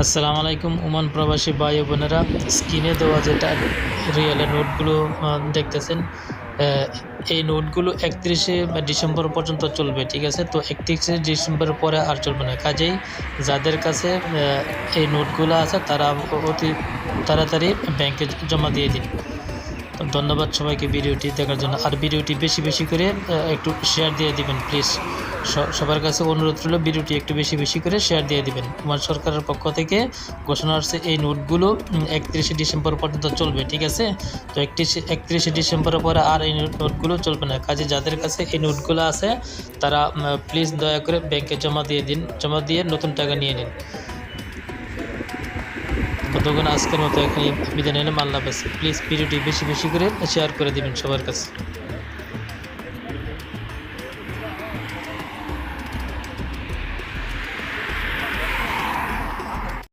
আসসালামু আলাইকুম ওমান প্রবাসী ভাই ও বোনেরা, স্ক্রিনে দেওয়া যেটা রিয়েলের নোটগুলো দেখতেছেন। এই নোটগুলো 31শে ডিসেম্বর পর্যন্ত চলবে, ঠিক আছে? তো 31শে ডিসেম্বরের পরে আর চলবে না। কাজেই যাদের কাছে এই নোটগুলো আছে তারা অতি তাড়াতাড়ি ব্যাংকে জমা দিয়ে দিন। তো ধন্যবাদ সবাইকে ভিডিওটি দেখার জন্য। আর ভিডিওটি বেশি বেশি করে একটু শেয়ার দিয়ে দিবেন প্লিজ। সবার কাছে অনুরোধ রইল ভিডিওটি একটু বেশি বেশি করে শেয়ার দিয়ে দিবেন। ওমান সরকারের পক্ষ থেকে ঘোষণা আসছে এই নোটগুলো 31শে ডিসেম্বর পর্যন্ত চলবে, ঠিক আছে? তো 31শে ডিসেম্বরের পরে আর এই নোটগুলো চলবে না। কাজে যাদের কাছে এই নোটগুলো আছে তারা প্লিজ দয়া করে ব্যাংকে জমা দিয়ে দিন। জমা দিয়ে নতুন টাকা নিয়ে নিন। ততক্ষণ আজকের মতো এখানে বিদায় নিলাম। আল্লাহ হাফেজ। প্লিজ ভিডিওটি বেশি বেশি করে শেয়ার করে দিবেন সবার কাছে।